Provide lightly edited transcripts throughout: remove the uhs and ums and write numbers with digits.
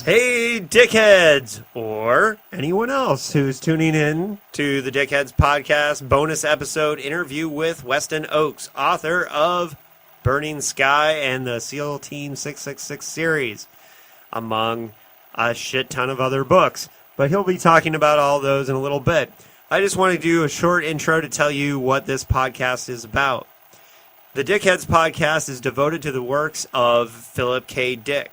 Hey, Dickheads, or anyone else who's tuning in to the Dickheads podcast bonus episode interview with Weston Ochse, author of Burning Sky and the SEAL Team 666 series, among a shit ton of other books. But he'll be talking about all those in a little bit. I just want to do a short intro to tell you what this podcast is about. The Dickheads podcast is devoted to the works of Philip K. Dick.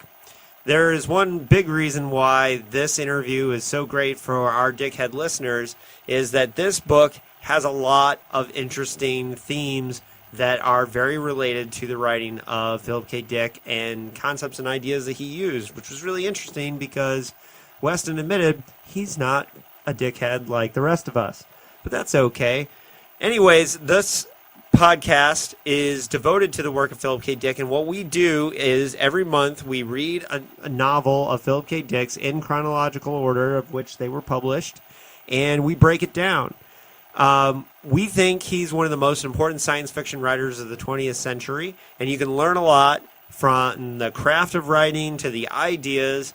There is one big reason why this interview is so great for our Dickhead listeners is that this book has a lot of interesting themes that are very related to the writing of Philip K. Dick and concepts and ideas that he used, which was really interesting because Weston admitted he's not a dickhead like the rest of us. But that's okay. Anyways, this podcast is devoted to the work of Philip K. Dick, and what we do is every month we read a novel of Philip K. Dick's in chronological order of which they were published, and we break it down. We think he's one of the most important science fiction writers of the 20th century, and you can learn a lot from the craft of writing to the ideas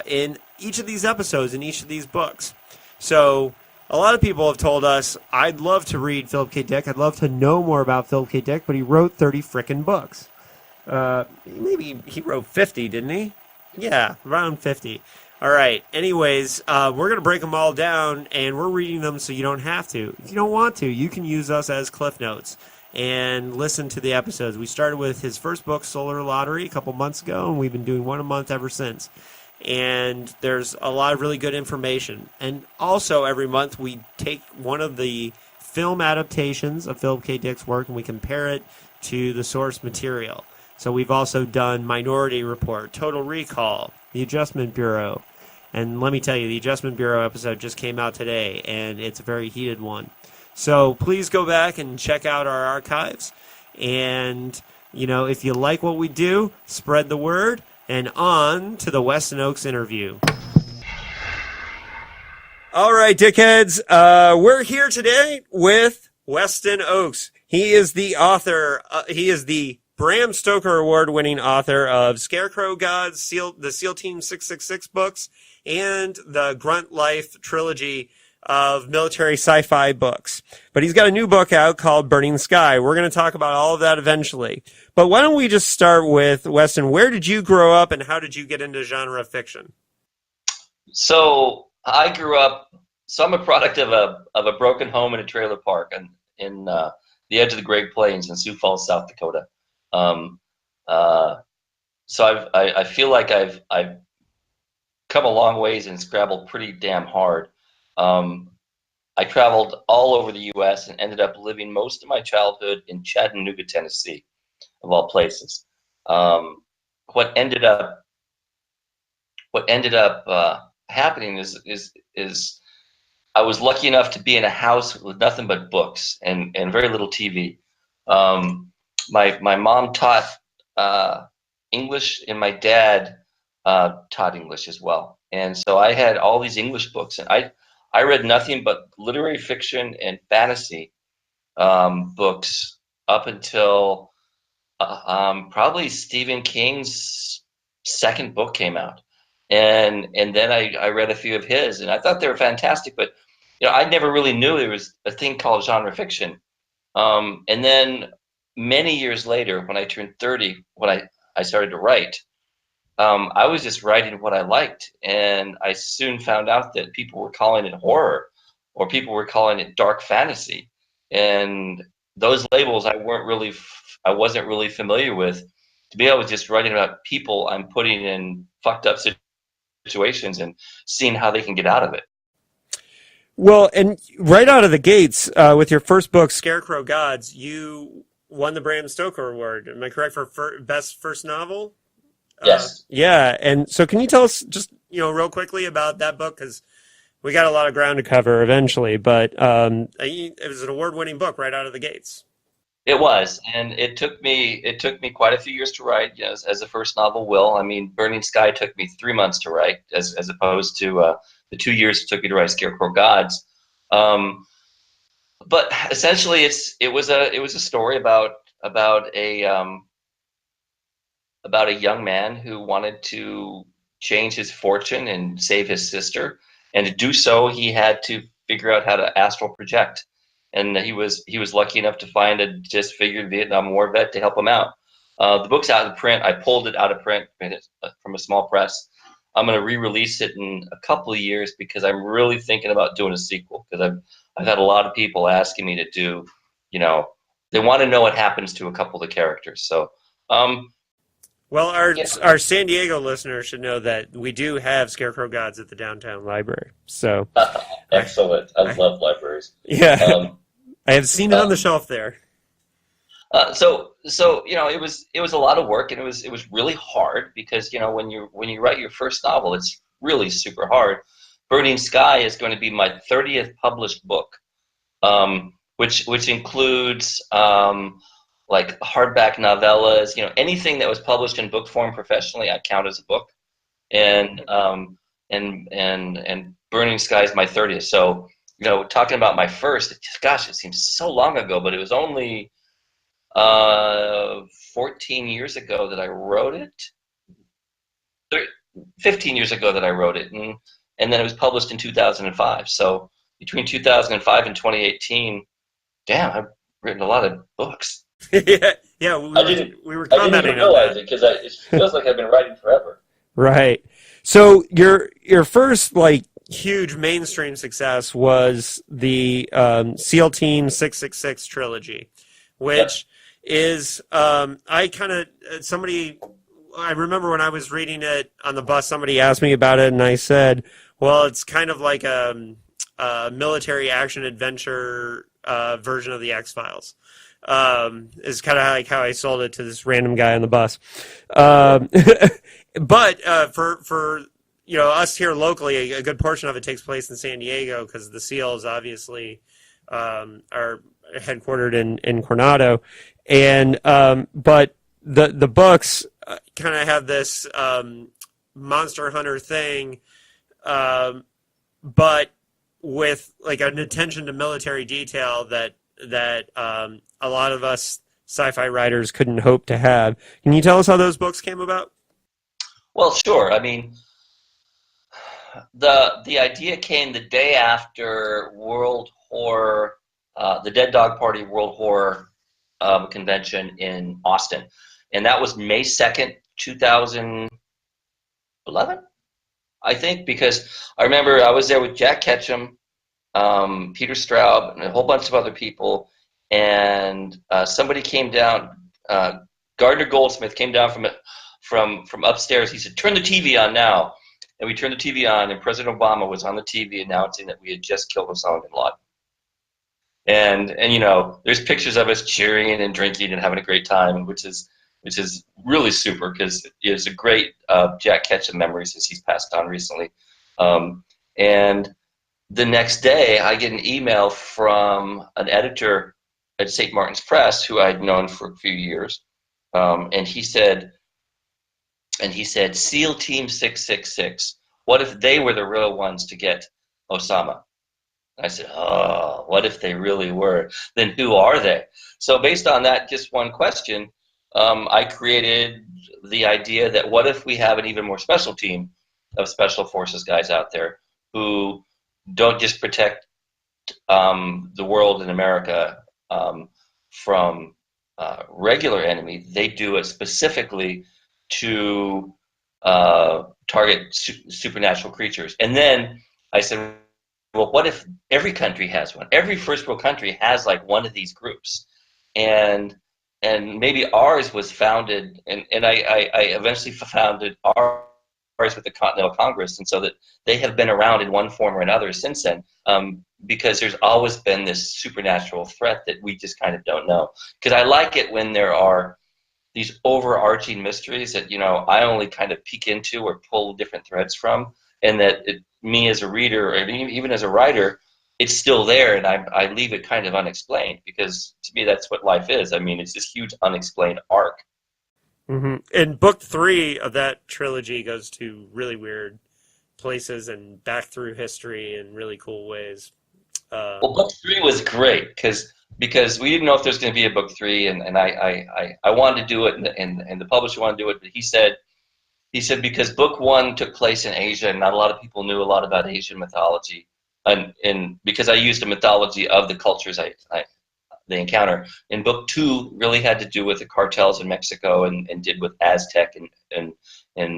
in each of these episodes, in each of these books. So a lot of people have told us, I'd love to read Philip K. Dick. I'd love to know more about Philip K. Dick, but he wrote 30 frickin' books. Maybe he wrote 50, didn't he? Yeah, around 50. All right. Anyways, we're going to break them all down, and we're reading them so you don't have to. If you don't want to, you can use us as Cliff Notes and listen to the episodes. We started with his first book, Solar Lottery, a couple months ago, and we've been doing one a month ever since. And there's a lot of really good information. And also every month we take one of the film adaptations of Philip K. Dick's work and we compare it to the source material. So we've also done Minority Report, Total Recall, The Adjustment Bureau. And let me tell you, the Adjustment Bureau episode just came out today, and it's a very heated one. So please go back and check out our archives. And, you know, if you like what we do, spread the word. And on to the Weston Ochse interview. All right, Dickheads. We're here today with Weston Ochse. He is the author. He is the Bram Stoker Award-winning author of Scarecrow Gods, the SEAL Team 666 books, and the Grunt Life trilogy of military sci-fi books. But he's got a new book out called Burning Sky. We're going to talk about all of that eventually. But why don't we just start with, Weston, where did you grow up and how did you get into genre fiction? So I grew up, I'm a product of a broken home in a trailer park in the edge of the Great Plains in Sioux Falls, South Dakota. So I feel like I've come a long ways and scrabbled pretty damn hard. I traveled all over the U.S. and ended up living most of my childhood in Chattanooga, Tennessee, of all places. What ended up happening is I was lucky enough to be in a house with nothing but books and very little TV. My mom taught English, and my dad taught English as well. And so I had all these English books, and I read nothing but literary fiction and fantasy books up until probably Stephen King's second book came out, and then I read a few of his, and I thought they were fantastic. But I never really knew there was a thing called genre fiction. And then many years later, when I turned 30, when I started to write, I was just writing what I liked, and I soon found out that people were calling it horror, or people were calling it dark fantasy, and those labels I wasn't really familiar with. To be able to just writing about people I'm putting in fucked up situations and seeing how they can get out of it. Well, and right out of the gates, with your first book, Scarecrow Gods, you won the Bram Stoker Award. Am I correct for best first novel? Yes. Yeah, and so can you tell us just real quickly about that book, because we got a lot of ground to cover eventually, but it was an award-winning book right out of the gates. It was, and it took me quite a few years to write, as the first novel will. I mean, Burning Sky took me 3 months to write, as opposed to the 2 years it took me to write Scarecrow Gods. But essentially, it was a story about a young man who wanted to change his fortune and save his sister. And to do so, he had to figure out how to astral project. And he was lucky enough to find a disfigured Vietnam War vet to help him out. The book's out of print. I pulled it out of print from a small press. I'm going to re-release it in a couple of years because I'm really thinking about doing a sequel, because I've had a lot of people asking me to do, they want to know what happens to a couple of the characters. So, well, our San Diego listeners should know that we do have Scarecrow Gods at the downtown library. So excellent. I love libraries. Yeah, I have seen it on the shelf there. So it was a lot of work, and it was really hard because when you write your first novel, it's really super hard. Burning Sky is going to be my 30th published book, which includes like hardback novellas, anything that was published in book form professionally, I count as a book, and Burning Sky is my 30th. So talking about my first, gosh, it seems so long ago, but it was only 14 years ago that I wrote it. 15 years ago that I wrote it, and then it was published in 2005. So between 2005 and 2018, damn, I've written a lot of books. yeah, we were commenting on realize it because it feels like I've been writing forever. Right. So your first huge mainstream success was the SEAL Team 666 trilogy, which is I remember when I was reading it on the bus, somebody asked me about it, and I said, well, it's kind of like a military action adventure version of the X-Files. Is kind of like how I sold it to this random guy on the bus. But for us here locally, a good portion of it takes place in San Diego because the SEALs obviously are headquartered in Coronado, and but the books kind of have this monster hunter thing, but with an attention to military detail that a lot of us sci-fi writers couldn't hope to have. Can you tell us how those books came about? Well, sure. I mean, the idea came the day after World Horror, the Dead Dog Party World Horror Convention in Austin, and that was May 2nd, 2011, I think, because I remember I was there with Jack Ketchum, Peter Straub, and a whole bunch of other people, and somebody came down. Gardner Goldsmith came down from upstairs. He said, "Turn the TV on now," and we turned the TV on, and President Obama was on the TV announcing that we had just killed Osama bin Laden. And there's pictures of us cheering and drinking and having a great time, which is really super because it's a great Jack Ketchum memory since he's passed on recently. And the next day, I get an email from an editor at St. Martin's Press who I'd known for a few years, and he said, SEAL Team 666. What if they were the real ones to get Osama? I said, oh, what if they really were? Then who are they? So based on that, just one question, I created the idea that what if we have an even more special team of special forces guys out there who don't just protect the world in America from regular enemy. They do it specifically to target supernatural creatures. And then I said, well, what if every country has one? Every first world country has one of these groups. And maybe ours was founded, and I eventually founded ours with the Continental Congress, and so that they have been around in one form or another since then, because there's always been this supernatural threat that we just kind of don't know. Because I like it when there are these overarching mysteries that I only kind of peek into or pull different threads from, and that me as a reader or even as a writer, it's still there, and I leave it kind of unexplained, because to me that's what life is. I mean, it's this huge unexplained arc. Mm-hmm. And book 3 of that trilogy goes to really weird places and back through history in really cool ways. Well, book 3 was great because we didn't know if there's going to be a book 3, and I wanted to do it, and the publisher wanted to do it, but he said He said because book one took place in Asia, and not a lot of people knew a lot about Asian mythology, and because I used the mythology of the cultures they encounter. In book two, really had to do with the cartels in Mexico and did with Aztec and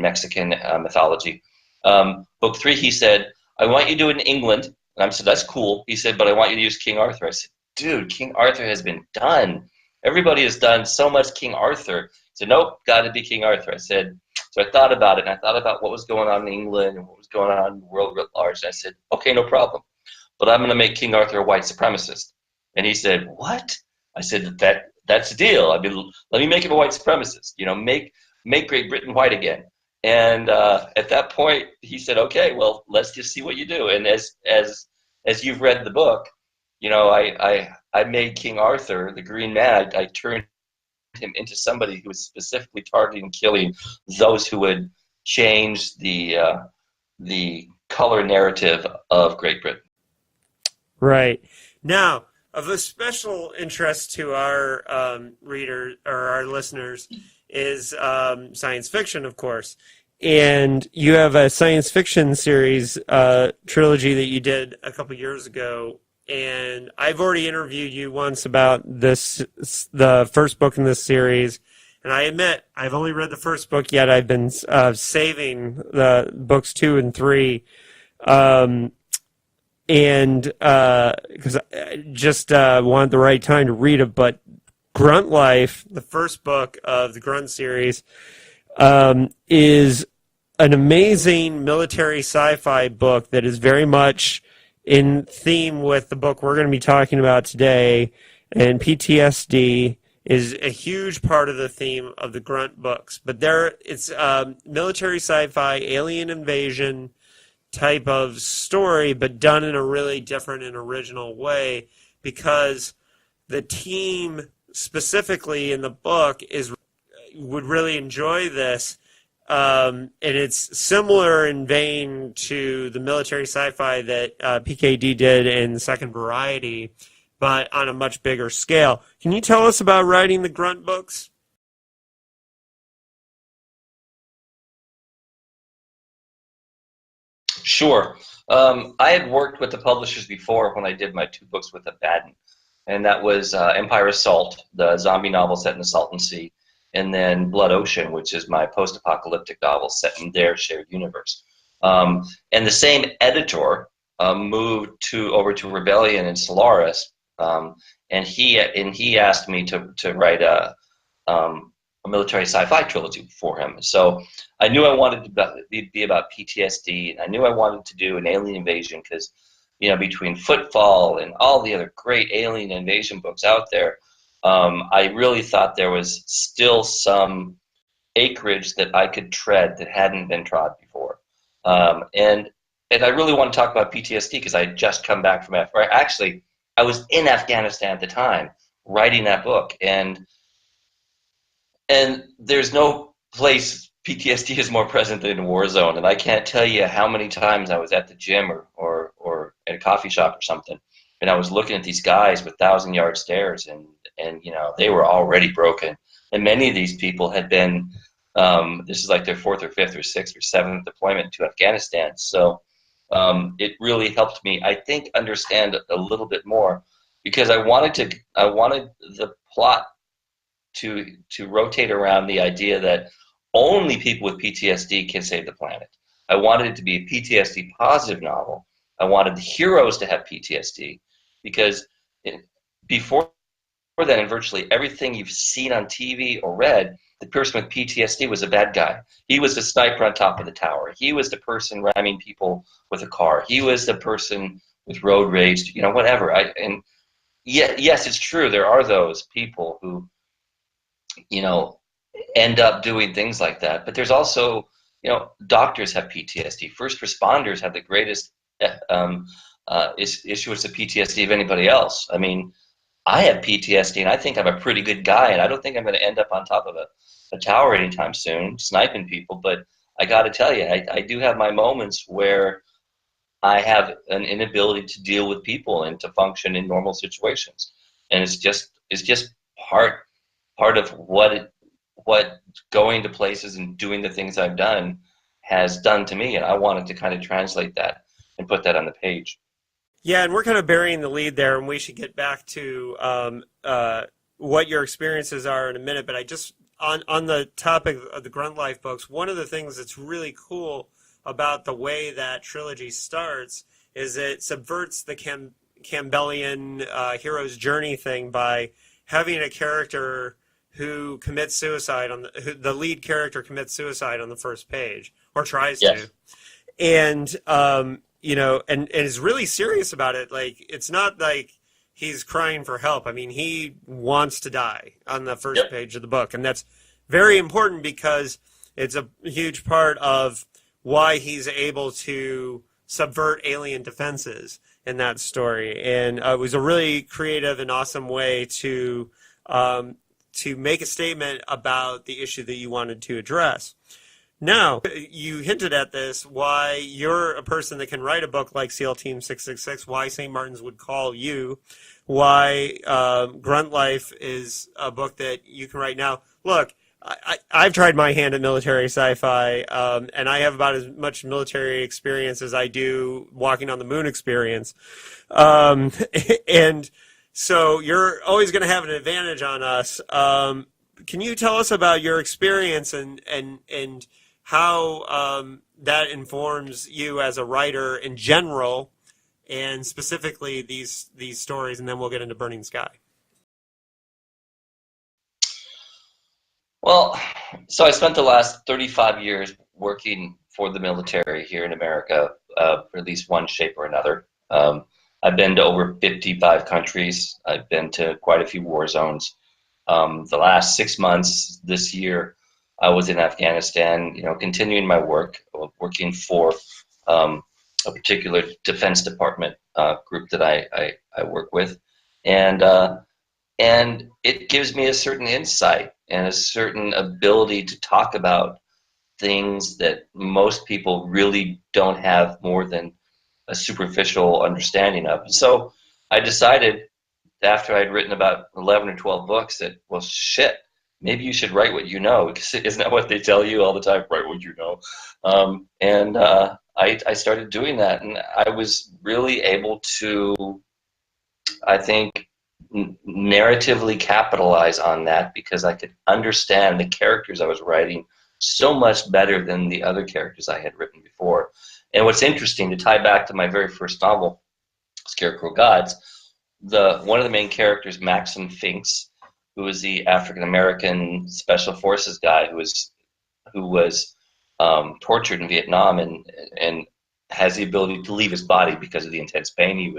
Mexican mythology. Book three, he said, I want you to do it in England. And I said, that's cool. He said, but I want you to use King Arthur. I said, dude, King Arthur has been done. Everybody has done so much King Arthur. He said, nope, got to be King Arthur. I said, so I thought about it, and I thought about what was going on in England and what was going on in the world at large. And I said, okay, no problem. But I'm going to make King Arthur a white supremacist. And he said, what? I said, that's the deal. I mean, let me make him a white supremacist. You know, make Great Britain white again. And at that point, he said, okay, well, let's just see what you do. And as you've read the book, you know, I made King Arthur, the Green Man, I turned him into somebody who was specifically targeting and killing those who would change the color narrative of Great Britain. Right. Now, of a special interest to our readers or our listeners is science fiction, of course. And you have a science fiction series trilogy that you did a couple years ago. And I've already interviewed you once about the first book in this series. And I admit, I've only read the first book yet. I've been saving the books 2 and 3. And because I just wanted the right time to read it. But Grunt Life, the first book of the Grunt series, is an amazing military sci-fi book that is very much in theme with the book we're going to be talking about today. And PTSD is a huge part of the theme of the Grunt books. But it's military sci-fi, alien invasion type of story, but done in a really different and original way, because the team specifically in the book would really enjoy this, and it's similar in vein to the military sci-fi that PKD did in Second Variety, but on a much bigger scale. Can you tell us about writing the Grunt books? Sure. I had worked with the publishers before when I did my 2 books with Abaddon, and that was Empire Assault, the zombie novel set in the Salton Sea, and then Blood Ocean, which is my post-apocalyptic novel set in their shared universe. And the same editor moved over to Rebellion and Solaris, and he asked me to write a military sci-fi trilogy for him. So I knew I wanted to be about PTSD, and I knew I wanted to do an alien invasion because, you know, between Footfall and all the other great alien invasion books out there, I really thought there was still some acreage that I could tread that hadn't been trod before. And I really want to talk about PTSD because I had just come back from Afghanistan. Actually, I was in Afghanistan at the time writing that book, and there's no place PTSD is more present than in a war zone. And I can't tell you how many times I was at the gym or at a coffee shop or something, and I was looking at these guys with 1,000-yard stares, and you know, they were already broken. And many of these people had been, this is like their 4th or 5th or 6th or 7th deployment to Afghanistan. So it really helped me, I think, understand a little bit more, because I wanted the plot to rotate around the idea that only people with PTSD can save the planet. I wanted it to be a PTSD positive novel. I wanted the heroes to have PTSD, because before then, in virtually everything you've seen on TV or read, the person with PTSD was a bad guy. He was the sniper on top of the tower. He was the person ramming people with a car. He was the person with road rage, you know, whatever. Yes, it's true. There are those people who, you know, end up doing things like that. But there's also, you know, doctors have PTSD. First responders have the greatest issues of PTSD of anybody else. I mean, I have PTSD, and I think I'm a pretty good guy, and I don't think I'm going to end up on top of a tower anytime soon, sniping people. But I got to tell you, I do have my moments where I have an inability to deal with people and to function in normal situations, and it's just part of what what going to places and doing the things I've done has done to me, and I wanted to kind of translate that and put that on the page. Yeah, and we're kind of burying the lead there, and we should get back to what your experiences are in a minute. But I just, on the topic of the Grunt Life books, one of the things that's really cool about the way that trilogy starts is it subverts the Campbellian hero's journey thing by having a character who commits suicide the lead character commits suicide on the first page, or tries to, and and is really serious about it. Like, it's not like he's crying for help. I mean, he wants to die on the first page of the book, and that's very important because it's a huge part of why he's able to subvert alien defenses in that story. And it was a really creative and awesome way to make a statement about the issue that you wanted to address. Now, you hinted at this, why you're a person that can write a book like SEAL Team 666, why St. Martin's would call you, why Grunt Life is a book that you can write. Now, look, I've tried my hand at military sci-fi, and I have about as much military experience as I do walking on the moon experience. And so you're always going to have an advantage on us. Can you tell us about your experience and how that informs you as a writer in general, and specifically these stories, and then we'll get into Burning Sky. Well, so I spent the last 35 years working for the military here in America, for at least one shape or another. I've been to over 55 countries. I've been to quite a few war zones. The last 6 months this year, I was in Afghanistan, continuing my work, working for a particular Defense Department group that I work with. And it gives me a certain insight and a certain ability to talk about things that most people really don't have more than a superficial understanding of. So I decided, after I'd written about 11 or 12 books, that, well, shit, maybe you should write what you know, because isn't that what they tell you all the time? Write what you know. I started doing that, and I was really able to, I think, narratively capitalize on that, because I could understand the characters I was writing so much better than the other characters I had written before. And what's interesting, to tie back to my very first novel, Scarecrow Gods, one of the main characters, Maxim Finks, who was the African-American Special Forces guy who was tortured in Vietnam and has the ability to leave his body because of the intense pain he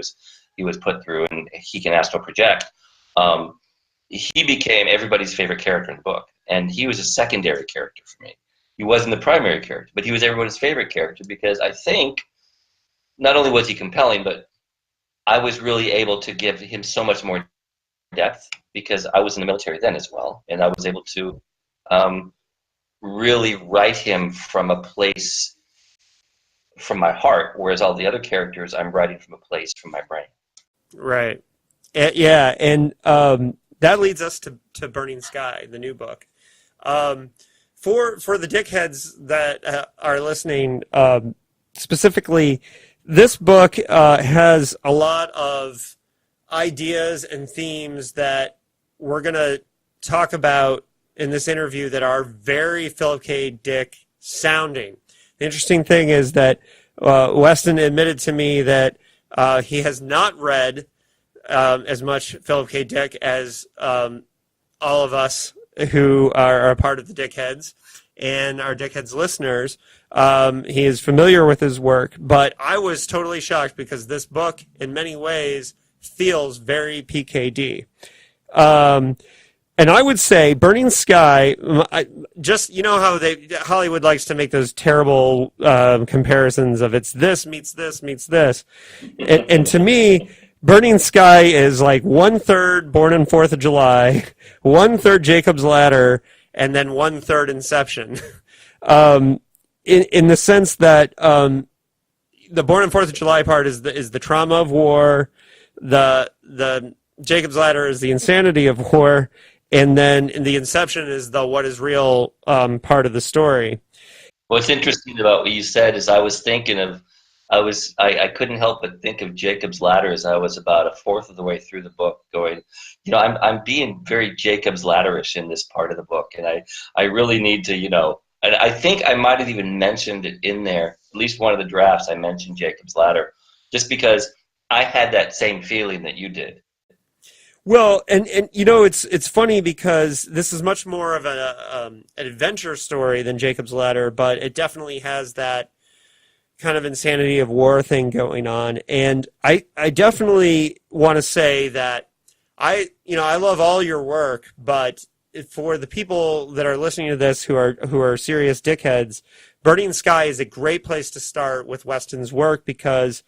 was put through, and he can astral project. He became everybody's favorite character in the book, and he was a secondary character for me. He wasn't the primary character, but he was everybody's favorite character, because I think not only was he compelling, but I was really able to give him so much more depth, because I was in the military then as well, and I was able to really write him from a place from my heart, whereas all the other characters I'm writing from a place from my brain. Right. Yeah, and that leads us to Burning Sky, the new book. For the dickheads that are listening, specifically, this book has a lot of ideas and themes that we're going to talk about in this interview that are very Philip K. Dick sounding. The interesting thing is that Weston admitted to me that he has not read as much Philip K. Dick as all of us who are a part of the Dickheads and our Dickheads listeners. He is familiar with his work, but I was totally shocked because this book, in many ways, feels very PKD. And I would say Burning Sky, just, how Hollywood likes to make those terrible comparisons of it's this meets this meets this. And to me, Burning Sky is like 1/3 Born on 4th of July, 1/3 Jacob's Ladder, and then 1/3 Inception. In the sense that the Born on 4th of July part is the trauma of war, the Jacob's Ladder is the insanity of war, and then the inception is the what is real part of the story. What's interesting about what you said is I was thinking of, I couldn't help but think of Jacob's Ladder as I was about a fourth of the way through the book going, I'm being very Jacob's Ladderish in this part of the book. And I really need to, and I think I might have even mentioned it in there, at least one of the drafts I mentioned Jacob's Ladder, just because I had that same feeling that you did. Well, and it's funny because this is much more of an adventure story than Jacob's Ladder, but it definitely has that kind of insanity of war thing going on. And I definitely want to say that I love all your work, but for the people that are listening to this who are serious dickheads, Burning Sky is a great place to start with Weston's work because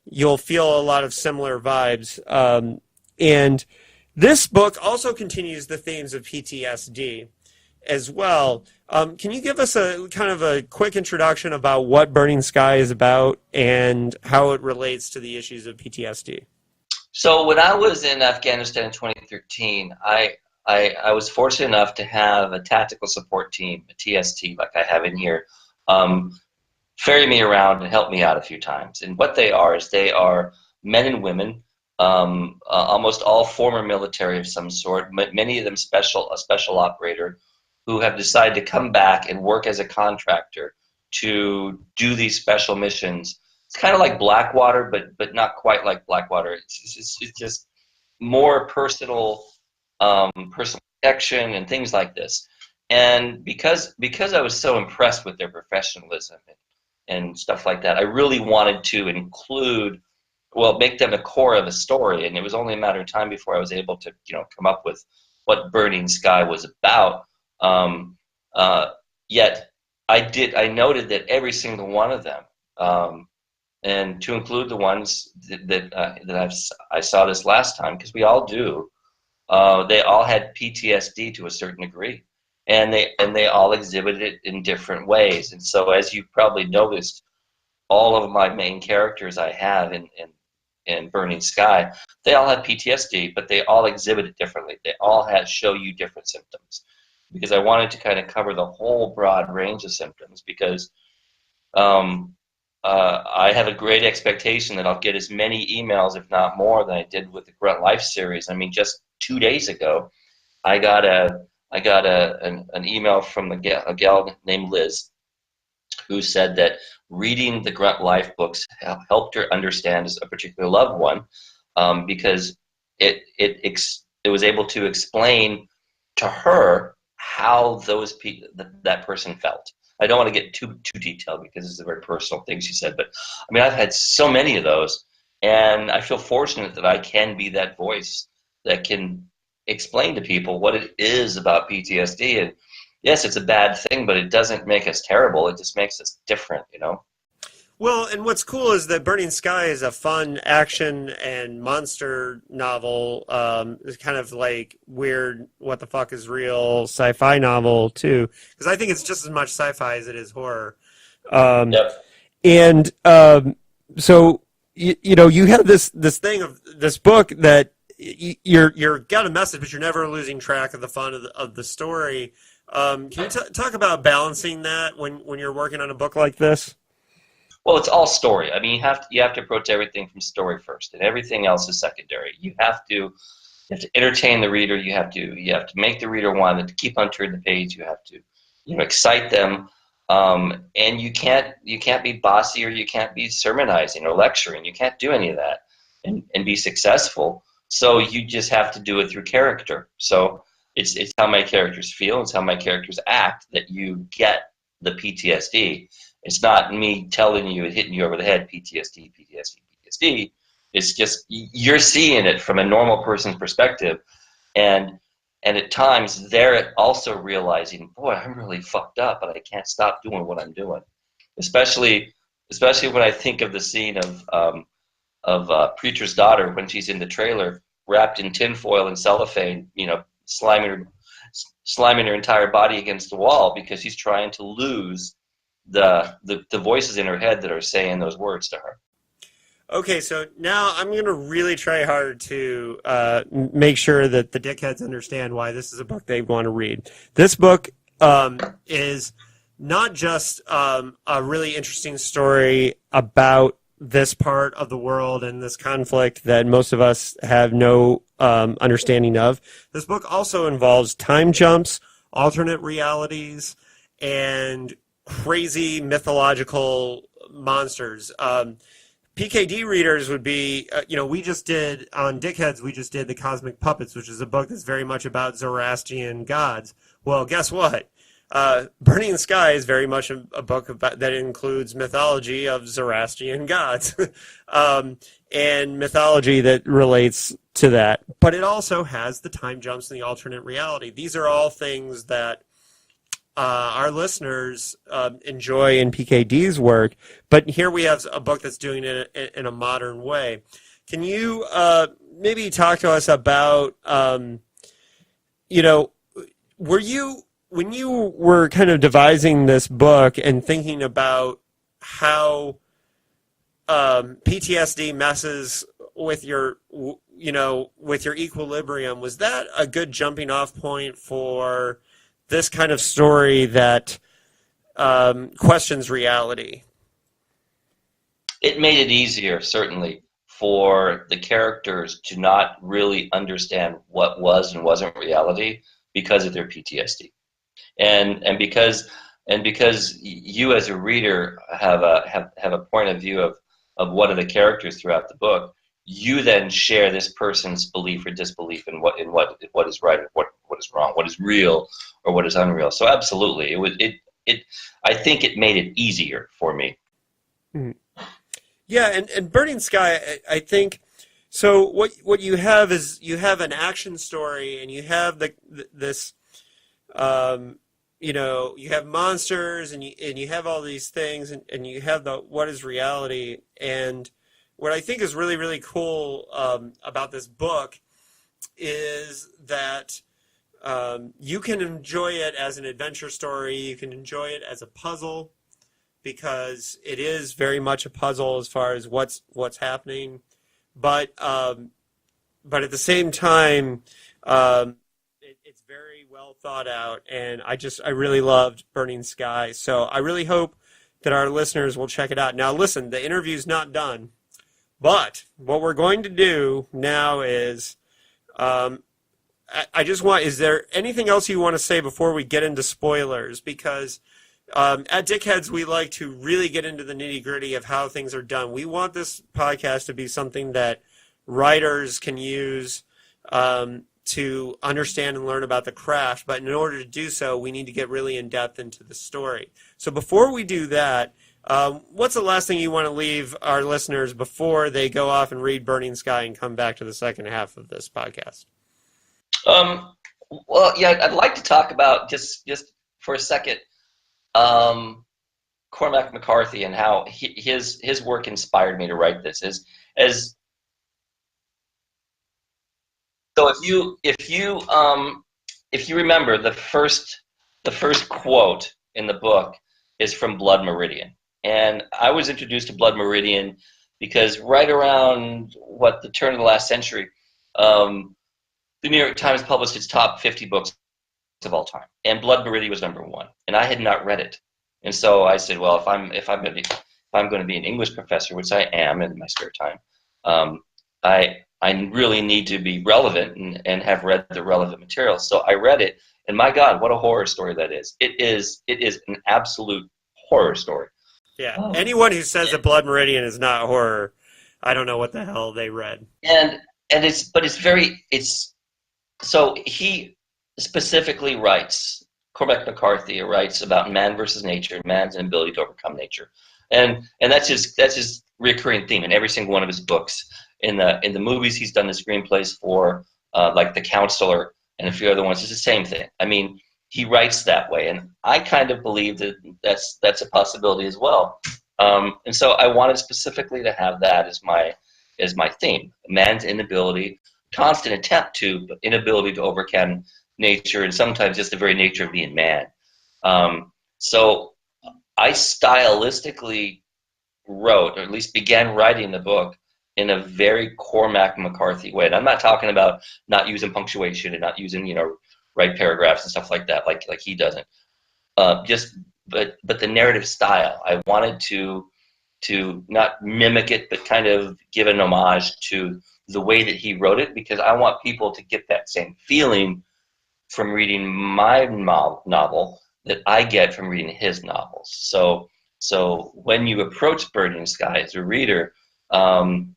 you'll feel a lot of similar vibes. And this book also continues the themes of PTSD as well. Can you give us a kind of a quick introduction about what Burning Sky is about and how it relates to the issues of PTSD? So when I was in Afghanistan in 2013, I was fortunate enough to have a tactical support team, a TST, like I have in here, ferry me around and help me out a few times. And what they are is they are men and women, almost all former military of some sort, many of them a special operator, who have decided to come back and work as a contractor to do these special missions. It's kind of like Blackwater, but not quite like Blackwater. It's just more personal protection and things like this. And because I was so impressed with their professionalism and stuff like that, I really wanted to make them the core of a story. And it was only a matter of time before I was able to come up with what Burning Sky was about. Yet I noted that every single one of them, and to include the ones that I saw this last time, because we all do, they all had PTSD to a certain degree, and they all exhibited it in different ways. And so, as you probably noticed, all of my main characters I have in Burning Sky, they all have PTSD, but they all exhibit it differently. They all show you different symptoms, because I wanted to kind of cover the whole broad range of symptoms, because I have a great expectation that I'll get as many emails, if not more, than I did with the Grunt Life series. I mean, just 2 days ago, I got an email from a gal named Liz, who said that reading the Grunt Life books helped her understand a particular loved one, because it was able to explain to her how that person felt. I don't want to get too detailed because it's a very personal thing she said, but I mean, I've had so many of those, and I feel fortunate that I can be that voice that can explain to people what it is about PTSD. And yes, it's a bad thing, but it doesn't make us terrible. It just makes us different, Well, and what's cool is that Burning Sky is a fun action and monster novel. It's kind of like weird, what the fuck is real sci-fi novel too, because I think it's just as much sci-fi as it is horror. Yep. And so you have this thing of this book that you're got a message, but you're never losing track of the fun of the story. Can you talk about balancing that when you're working on a book like this? Well, it's all story. I mean, you have to approach everything from story first, and everything else is secondary. You have to entertain the reader. You have to make the reader want to keep on turning the page. You have to excite them, and you can't be bossy, or you can't be sermonizing or lecturing. You can't do any of that and be successful. So you just have to do it through character. So it's how my characters feel. It's how my characters act that you get the PTSD. It's not me telling you and hitting you over the head, PTSD, PTSD, PTSD. It's just you're seeing it from a normal person's perspective, and at times they're also realizing, boy, I'm really fucked up, but I can't stop doing what I'm doing. Especially when I think of the scene of Preacher's Daughter when she's in the trailer, wrapped in tinfoil and cellophane, sliming her entire body against the wall because she's trying to lose the voices in her head that are saying those words to her. Okay, so now I'm going to really try hard to make sure that the Dickheads understand why this is a book they want to read. This book is not just a really interesting story about this part of the world and this conflict that most of us have no understanding of. This book also involves time jumps, alternate realities, and crazy mythological monsters. PKD readers would be, we just did, on Dickheads, we just did The Cosmic Puppets, which is a book that's very much about Zoroastrian gods. Well, guess what? Burning Sky is very much a book that includes mythology of Zoroastrian gods and mythology that relates to that. But it also has the time jumps and the alternate reality. These are all things that our listeners enjoy in PKD's work, but here we have a book that's doing it in a modern way. Can you maybe talk to us about, when you were kind of devising this book and thinking about how PTSD messes with your equilibrium, was that a good jumping off point for this kind of story that questions reality? It made it easier, certainly, for the characters to not really understand what was and wasn't reality because of their PTSD, and because you as a reader have a point of view of one of the characters throughout the book. You then share this person's belief or disbelief in what is right and what is wrong, what is real or what is unreal. So absolutely, I think it made it easier for me. Mm. Yeah, and Burning Sky, I think. So what you have is you have an action story, and you have this, you have monsters, and you have all these things, and you have the what is reality. And what I think is really, really cool about this book is that you can enjoy it as an adventure story. You can enjoy it as a puzzle because it is very much a puzzle as far as what's happening. But at the same time, it's very well thought out, and I really loved Burning Sky. So I really hope that our listeners will check it out. Now, listen, the interview's not done. But what we're going to do now is, is there anything else you want to say before we get into spoilers? Because at Dickheads, we like to really get into the nitty-gritty of how things are done. We want this podcast to be something that writers can use to understand and learn about the craft. But in order to do so, we need to get really in-depth into the story. So before we do that, what's the last thing you want to leave our listeners before they go off and read Burning Sky and come back to the second half of this podcast? Well, yeah, I'd like to talk about just for a second, Cormac McCarthy and how his work inspired me to write this. So if you remember, the first quote in the book is from Blood Meridian. And I was introduced to Blood Meridian because right around the turn of the last century, the New York Times published its top 50 books of all time, and Blood Meridian was number one, and I had not read it. And so I said, well, if I'm going to be an English professor, which I am in my spare time, I really need to be relevant and have read the relevant material. So I read it, and my God, what a horror story that is! It is an absolute horror story. Yeah, anyone who says that Blood Meridian is not horror, I don't know what the hell they read. So he specifically writes, Cormac McCarthy writes about man versus nature, man's inability to overcome nature, and that's his recurring theme in every single one of his books. In the movies, he's done the screenplays for like The Counselor and a few other ones. It's the same thing. I mean, he writes that way, and I kind of believe that that's a possibility as well. And so I wanted specifically to have that as my theme: man's inability, constant inability to overcome nature, and sometimes just the very nature of being man. So I stylistically wrote, or at least began writing the book in a very Cormac McCarthy way. And I'm not talking about not using punctuation and not using, right paragraphs and stuff like that, like he doesn't. But the narrative style, I wanted to not mimic it, but kind of give an homage to the way that he wrote it, because I want people to get that same feeling from reading my novel that I get from reading his novels. So when you approach Burning Sky as a reader, and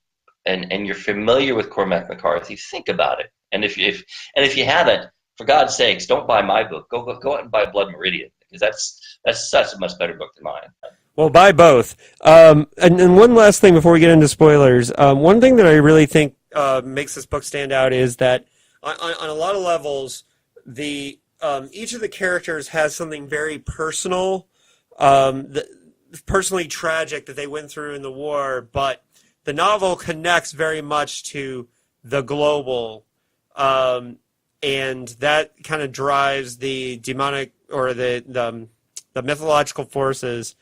you're familiar with Cormac McCarthy, think about it. And if you haven't, for God's sakes, don't buy my book. Go out and buy Blood Meridian, because that's such a much better book than mine. Well, buy both. And one last thing before we get into spoilers. One thing that I really think makes this book stand out is that on a lot of levels, each of the characters has something very personal, personally tragic that they went through in the war, but the novel connects very much to the global, and that kind of drives the demonic or the mythological forces.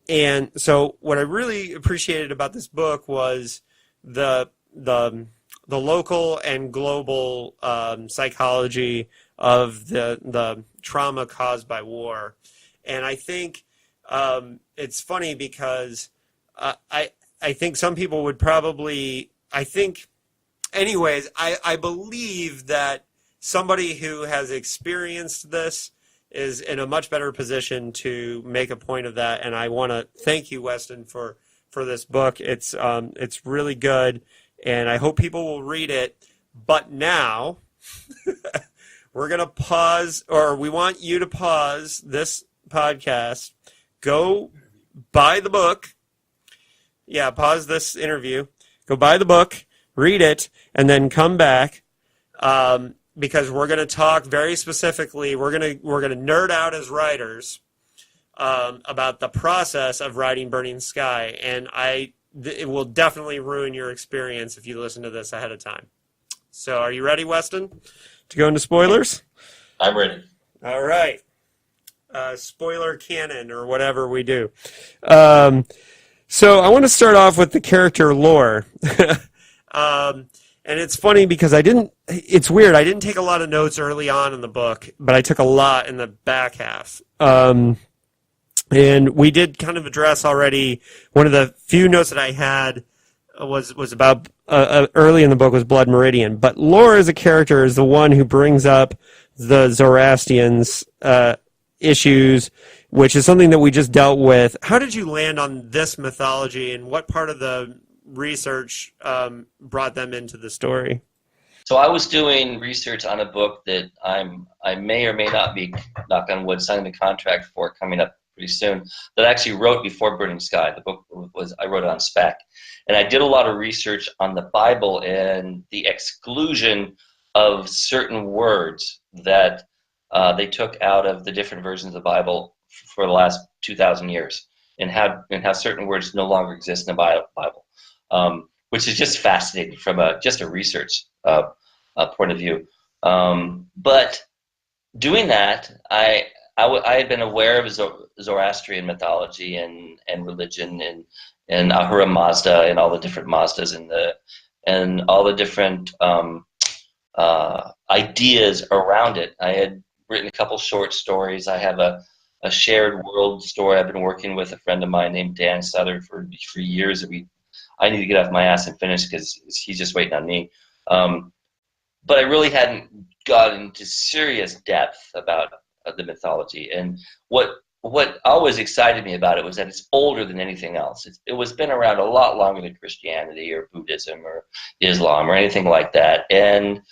And so what I really appreciated about this book was the local and global psychology of the trauma caused by war. And I think it's funny because I think some people would probably, I believe that somebody who has experienced this is in a much better position to make a point of that. And I want to thank you, Weston, for this book. It's really good, and I hope people will read it. But now we're going to pause, or we want you to pause this podcast, go buy the book. Yeah, pause this interview, go buy the book, read it, and then come back, because we're going to talk very specifically. We're going to nerd out as writers about the process of writing Burning Sky, and it will definitely ruin your experience if you listen to this ahead of time. So, are you ready, Weston, to go into spoilers? I'm ready. All right. Spoiler canon, or whatever we do. So I want to start off with the character lore. And it's funny because it's weird. I didn't take a lot of notes early on in the book, but I took a lot in the back half. And we did kind of address already, one of the few notes that I had was about early in the book was Blood Meridian. But lore as a character is the one who brings up the Zoroastrians issues, which is something that we just dealt with. How did you land on this mythology, and what part of the research brought them into the story? So I was doing research on a book that I may or may not be, knock on wood, signing the contract for coming up pretty soon, that I actually wrote before Burning Sky. The book I wrote it on spec. And I did a lot of research on the Bible and the exclusion of certain words that they took out of the different versions of the Bible for the last 2,000 years, and how certain words no longer exist in the Bible, which is just fascinating from just a research point of view. But doing that, I had been aware of Zoroastrian mythology and religion and Ahura Mazda and all the different Mazdas and all the different ideas around it. I had written a couple short stories. I have a shared world story I've been working with a friend of mine named Dan Sutter for years. I need to get off my ass and finish because he's just waiting on me. But I really hadn't got into serious depth about the mythology. And what always excited me about it was that it's older than anything else. It was been around a lot longer than Christianity or Buddhism or Islam or anything like that. And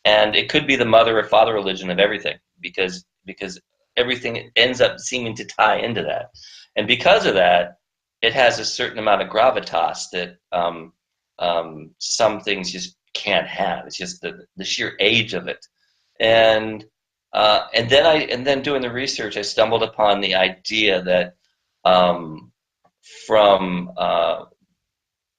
it could be the mother or father religion of everything, because everything ends up seeming to tie into that. And because of that, it has a certain amount of gravitas that some things just can't have. It's just the sheer age of it. And then doing the research, I stumbled upon the idea that from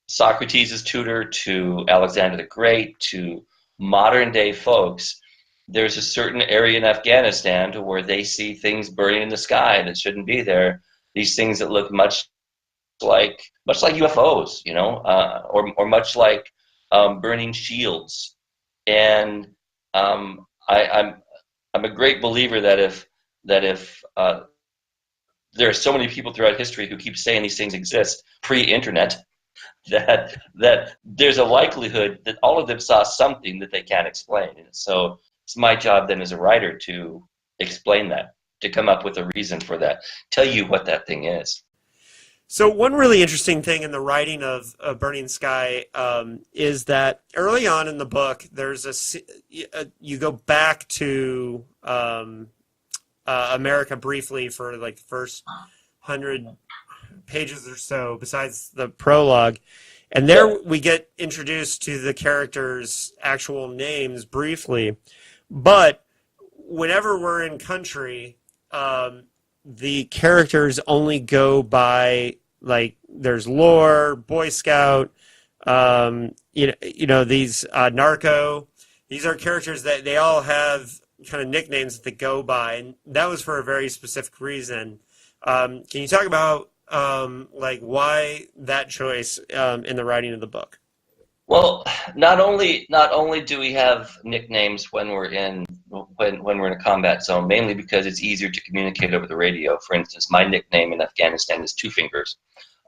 Socrates' tutor to Alexander the Great to modern day folks, there's a certain area in Afghanistan to where they see things burning in the sky that shouldn't be there. These things that look much much like UFOs, you know, or much like burning shields. And I'm a great believer that if there are so many people throughout history who keep saying these things exist pre-internet, that there's a likelihood that all of them saw something that they can't explain. And so it's my job then as a writer to explain that, to come up with a reason for that, tell you what that thing is. So one really interesting thing in the writing of Burning Sky is that early on in the book, there's you go back to America briefly for like the first 100 pages or so, besides the prologue. And there we get introduced to the characters' actual names briefly. But whenever we're in country, the characters only go by, like, there's lore, Boy Scout, these Narco. These are characters that they all have kind of nicknames that they go by, and that was for a very specific reason. Can you talk about why that choice in the writing of the book? Well, not only do we have nicknames when we're in a combat zone, mainly because it's easier to communicate over the radio. For instance, my nickname in Afghanistan is Two Fingers.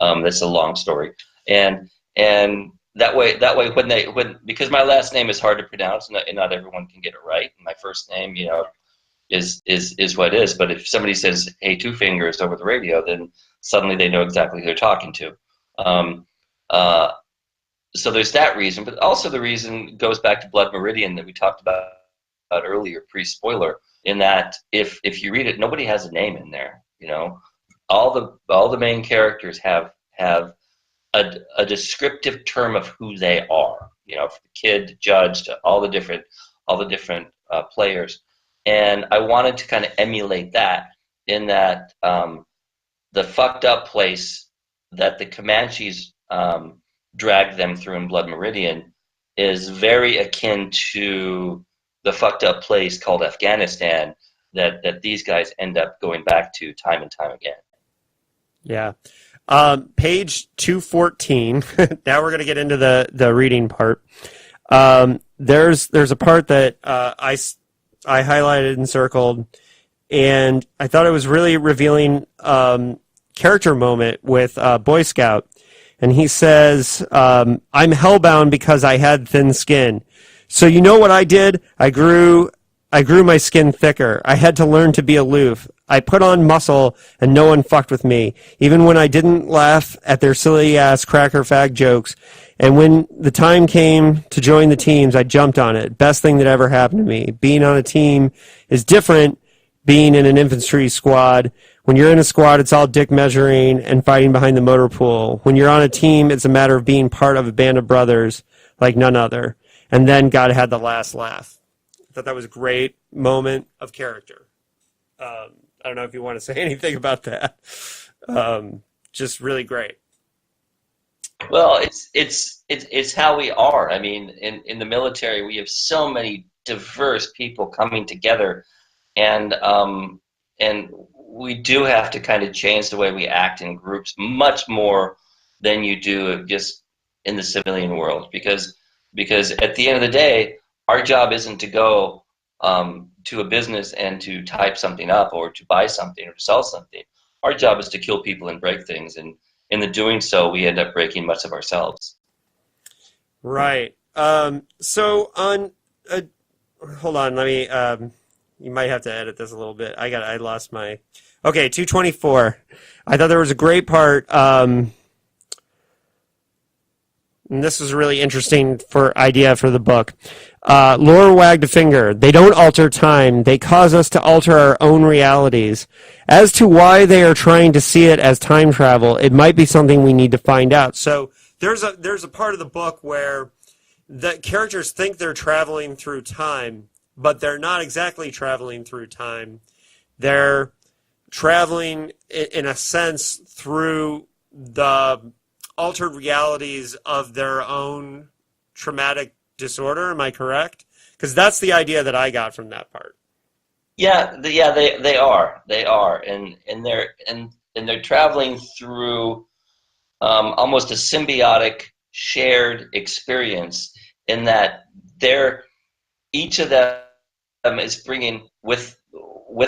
That's a long story, and that way because my last name is hard to pronounce and not everyone can get it right. My first name, is what it is. But if somebody says, "Hey, Two Fingers," over the radio, then suddenly they know exactly who they're talking to. So there's that reason, but also the reason goes back to Blood Meridian that we talked about earlier, pre-spoiler, in that if you read it, nobody has a name in there. All the main characters have a descriptive term of who they are. From the kid, judge, to all the different players, and I wanted to kind of emulate that in that the fucked up place that the Comanches dragged them through in Blood Meridian is very akin to the fucked up place called Afghanistan that these guys end up going back to time and time again. Yeah. Page 214. Now we're going to get into the reading part. There's a part that I highlighted and circled, and I thought it was really revealing character moment with Boy Scout. And he says, I'm hellbound because I had thin skin. So you know what I did? I grew my skin thicker. I had to learn to be aloof. I put on muscle and no one fucked with me, even when I didn't laugh at their silly ass cracker fag jokes. And when the time came to join the teams, I jumped on it. Best thing that ever happened to me. Being on a team is different being in an infantry squad. When you're in a squad, it's all dick measuring and fighting behind the motor pool. When you're on a team, it's a matter of being part of a band of brothers like none other. And then God had the last laugh. I thought that was a great moment of character. I don't know if you want to say anything about that. Just really great. Well, it's how we are. I mean, in the military, we have so many diverse people coming together, and we do have to kind of change the way we act in groups much more than you do just in the civilian world, because at the end of the day, our job isn't to go to a business and to type something up or to buy something or to sell something. Our job is to kill people and break things, and in the doing so, we end up breaking much of ourselves. Right. So on, hold on, let me. You might have to edit this a little bit. I lost my. Okay, 224. I thought there was a great part. And this was a really interesting idea for the book. Laura wagged a finger. They don't alter time. They cause us to alter our own realities. As to why they are trying to see it as time travel, it might be something we need to find out. So there's a part of the book where the characters think they're traveling through time, but they're not exactly traveling through time. They're traveling, in a sense, through the altered realities of their own traumatic disorder. Am I correct? Because that's the idea that I got from that part. Yeah, they are, and they're traveling through almost a symbiotic shared experience in that each of them is bringing with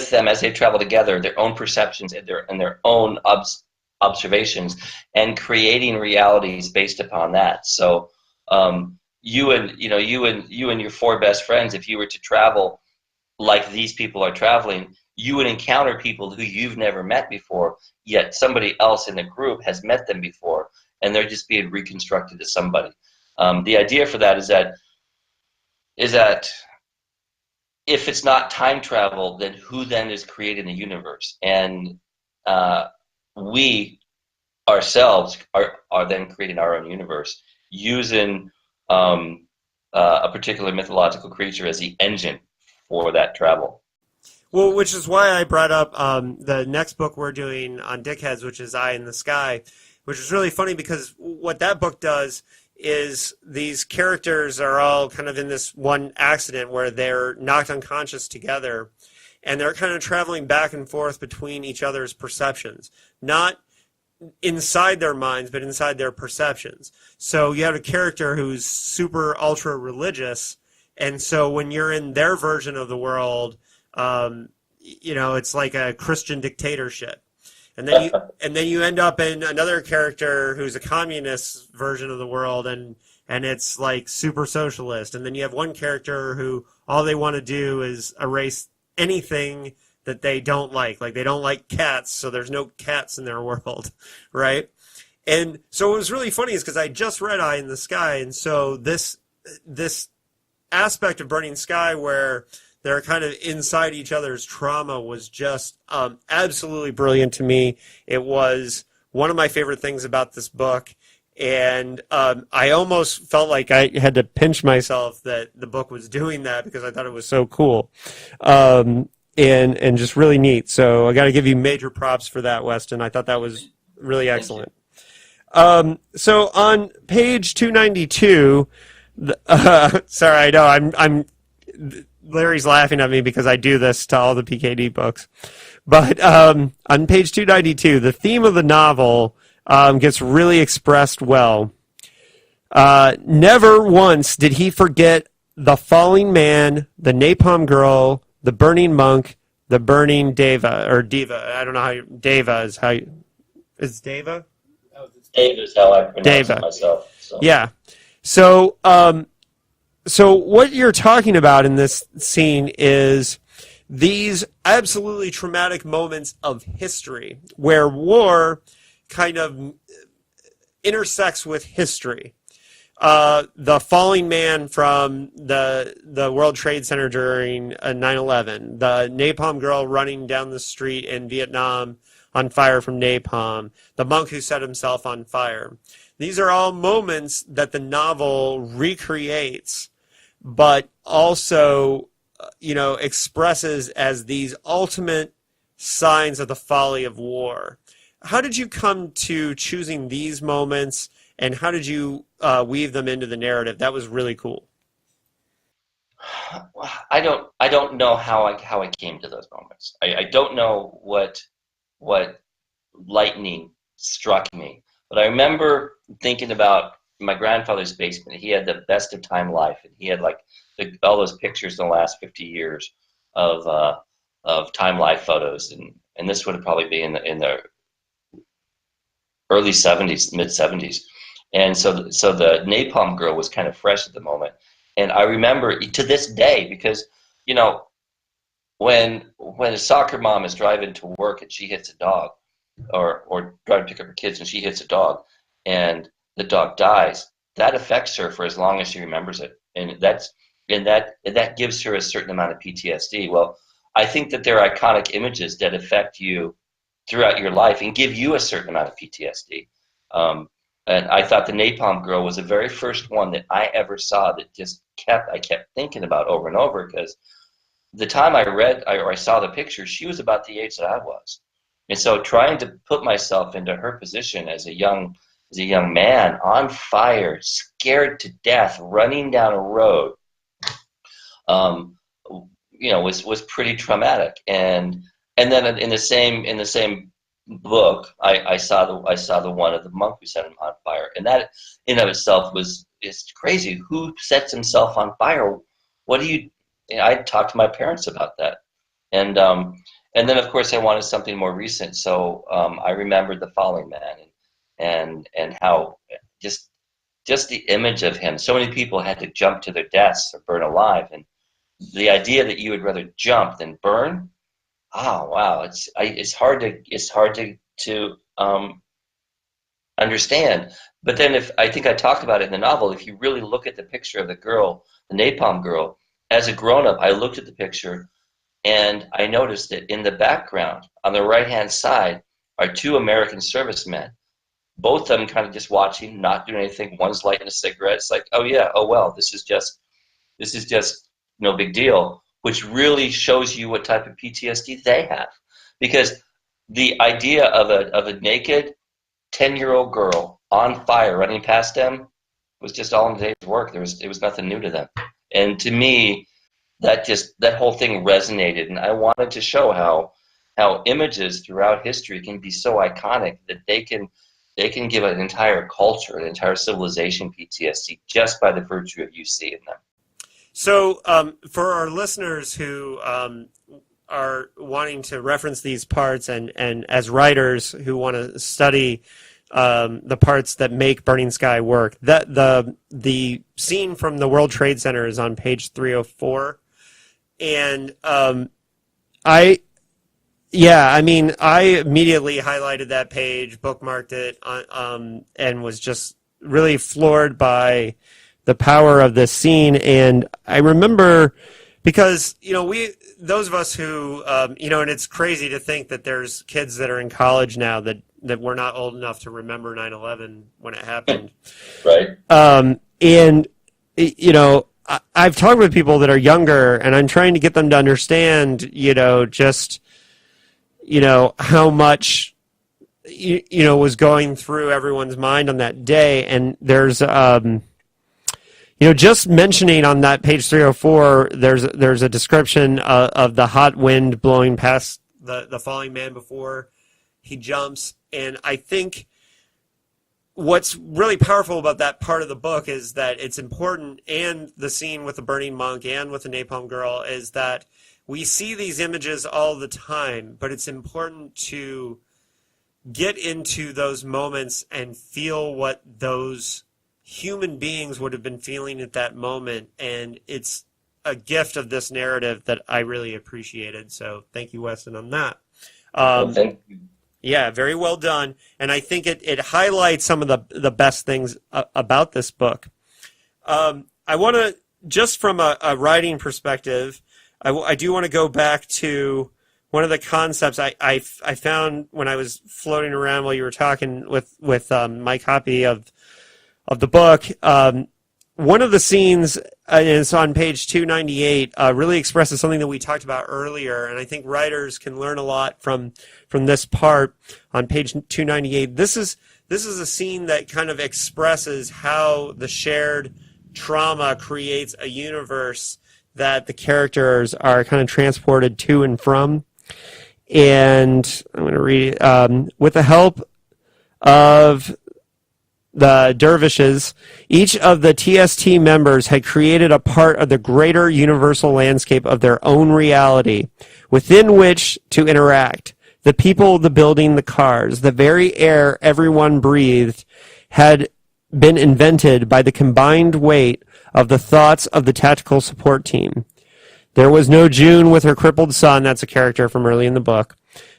them as they travel together their own perceptions and their own observations and creating realities based upon that. So you and your four best friends, if you were to travel like these people are traveling, you would encounter people who you've never met before, yet somebody else in the group has met them before, and they're just being reconstructed as somebody. The idea for that is that if it's not time travel, then who then is creating the universe? And we ourselves are then creating our own universe using a particular mythological creature as the engine for that travel. Well, which is why I brought up the next book we're doing on Dickheads, which is Eye in the Sky, which is really funny because what that book does is these characters are all kind of in this one accident where they're knocked unconscious together, and they're kind of traveling back and forth between each other's perceptions, not inside their minds, but inside their perceptions. So you have a character who's super ultra religious, and so when you're in their version of the world, it's like a Christian dictatorship. And then you end up in another character who's a communist version of the world, and it's like super socialist. And then you have one character who all they want to do is erase anything that they don't like. Like they don't like cats, so there's no cats in their world, right? And so what was really funny is because I just read Eye in the Sky, and so this aspect of Burning Sky where they're kind of inside each other's trauma was just absolutely brilliant to me. It was one of my favorite things about this book, and I almost felt like I had to pinch myself that the book was doing that because I thought it was so cool and just really neat. So I got to give you major props for that, Weston. I thought that was really excellent. So on page 292, sorry, I know I'm Larry's laughing at me because I do this to all the PKD books. But on page 292, the theme of the novel gets really expressed well. Never once did he forget the falling man, the napalm girl, the burning monk, the burning Deva, or Diva. I don't know how Deva is how you... Is Deva? Deva is how I pronounce it myself. So. Yeah. So what you're talking about in this scene is these absolutely traumatic moments of history where war kind of intersects with history. The falling man from the World Trade Center during 9/11, the napalm girl running down the street in Vietnam on fire from napalm, the monk who set himself on fire. These are all moments that the novel recreates, but also, expresses as these ultimate signs of the folly of war. How did you come to choosing these moments, and how did you weave them into the narrative? That was really cool. I don't know how I came to those moments. I don't know what lightning struck me, but I remember thinking about my grandfather's basement. He had the best of time life, and he had like all those pictures in the last 50 years of time life photos, and this would probably be in the early 70s, mid 70s, and so the napalm girl was kind of fresh at the moment, and I remember to this day because when a soccer mom is driving to work and she hits a dog, or driving to pick up her kids and she hits a dog, and the dog dies, that affects her for as long as she remembers it, and that gives her a certain amount of PTSD. Well, I think that there are iconic images that affect you throughout your life and give you a certain amount of PTSD. And I thought the napalm girl was the very first one that I ever saw that I kept thinking about over and over, because the time I saw the picture, she was about the age that I was, and so trying to put myself into her position as a young man on fire, scared to death, running down a road, was pretty traumatic. And then in the same book, I saw the one of the monk who set him on fire, and that in of itself is crazy. Who sets himself on fire? What do you? I talked to my parents about that, and then of course I wanted something more recent, so I remembered The Falling Man, and how just the image of him. So many people had to jump to their deaths or burn alive, and the idea that you would rather jump than burn. Oh wow, it's hard to understand. But then if I think I talked about it in the novel, if you really look at the picture of the girl, the Napalm Girl, as a grown up, I looked at the picture and I noticed that in the background, on the right hand side, are two American servicemen. Both of them kind of just watching, not doing anything. One's lighting a cigarette. It's like, oh yeah, oh well, this is just no big deal, which really shows you what type of PTSD they have. Because the idea of a naked 10-year-old girl on fire running past them was just all in the day's work. It was nothing new to them. And to me, that whole thing resonated, and I wanted to show how images throughout history can be so iconic that they can give an entire culture, an entire civilization PTSD just by the virtue of you seeing them. So for our listeners who are wanting to reference these parts and as writers who want to study the parts that make Burning Sky work, that the scene from the World Trade Center is on page 304. And I immediately highlighted that page, bookmarked it, and was just really floored by the power of this scene. And I remember, because those of us who and it's crazy to think that there's kids that are in college now that were not old enough to remember 9/11 when it happened. Right. And I've talked with people that are younger, and I'm trying to get them to understand, how much was going through everyone's mind on that day. And there's just mentioning on that page 304, there's a description of the hot wind blowing past the falling man before he jumps. And I think what's really powerful about that part of the book is that it's important, and the scene with the burning monk and with the Napalm Girl, is that we see these images all the time, but it's important to get into those moments and feel what those human beings would have been feeling at that moment. And it's a gift of this narrative that I really appreciated. So thank you, Weston, on that. Thank you. Yeah, very well done. And I think it highlights some of the best things about this book. I want to, just from a writing perspective, I do want to go back to one of the concepts I found when I was floating around while you were talking with my copy of the book. One of the scenes, and it's on page 298, really expresses something that we talked about earlier, and I think writers can learn a lot from this part on page 298. This is a scene that kind of expresses how the shared trauma creates a universe that the characters are kind of transported to and from. And I'm going to read it. With the help of the dervishes, each of the TST members had created a part of the greater universal landscape of their own reality within which to interact. The people, the building, the cars, the very air everyone breathed had been invented by the combined weight of the thoughts of the tactical support team. There was no June with her crippled son. That's a character from early in the book.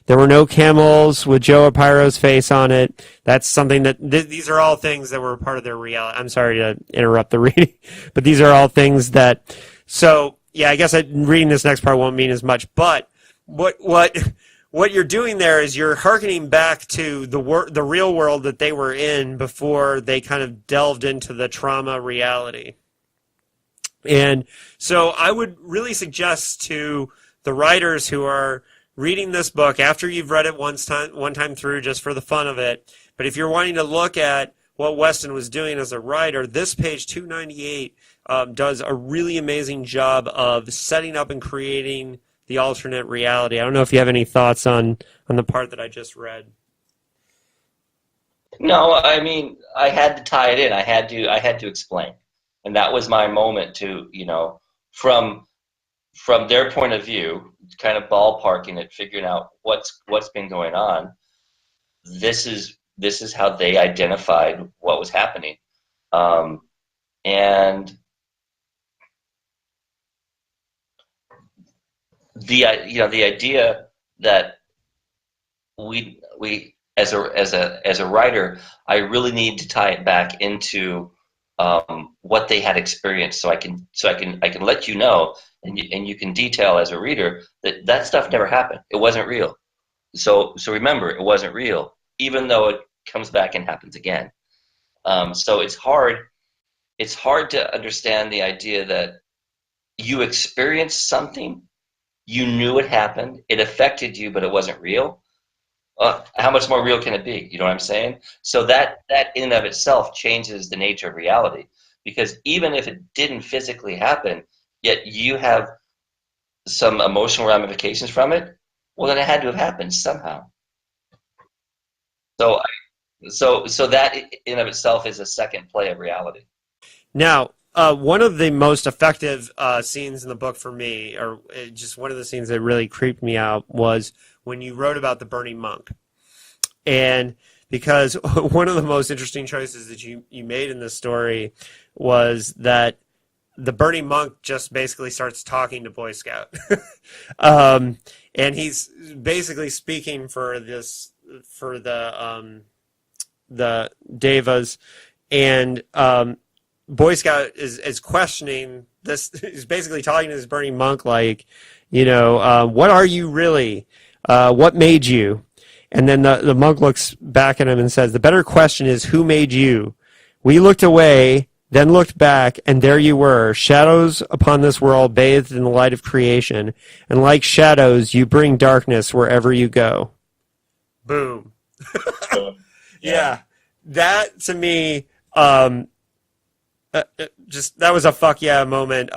There were no camels with Joe Apiro's face on it. That's something that these are all things that were part of their reality. I'm sorry to interrupt the reading, but these are all things that. So yeah, I guess reading this next part won't mean as much. But what you're doing there is you're hearkening back to the real world that they were in before they kind of delved into the trauma reality. And so I would really suggest to the writers who are reading this book after you've read it one time through just for the fun of it, but if you're wanting to look at what Weston was doing as a writer, this page 298 does a really amazing job of setting up and creating the alternate reality. I don't know if you have any thoughts on the part that I just read. No, I mean, I had to tie it in. I had to explain, and that was my moment to, from their point of view, kind of ballparking it, figuring out what's been going on. This is how they identified what was happening, and the idea that we as a writer, I really need to tie it back into what they had experienced, so I can let you know, and you can detail as a reader that stuff never happened. It wasn't real. So remember, it wasn't real, even though it comes back and happens again. So it's hard to understand the idea that you experienced something, you knew it happened, it affected you, but it wasn't real. How much more real can it be? You know what I'm saying? So that in and of itself changes the nature of reality, because even if it didn't physically happen, yet you have some emotional ramifications from it. Well, then it had to have happened somehow. So so that in and of itself is a second play of reality. Now, one of the most effective scenes in the book for me, or just one of the scenes that really creeped me out, was when you wrote about the burning monk. And because one of the most interesting choices that you made in this story was that the burning monk just basically starts talking to Boy Scout. And he's basically speaking for the Devas, and Boy Scout is questioning this. He's basically talking to this burning monk, like, what are you really? What made you? And then the monk looks back at him and says, the better question is, who made you? We looked away, then looked back, and there you were, shadows upon this world bathed in the light of creation. And like shadows, you bring darkness wherever you go. Boom. Yeah. That, to me, just that was a fuck yeah moment.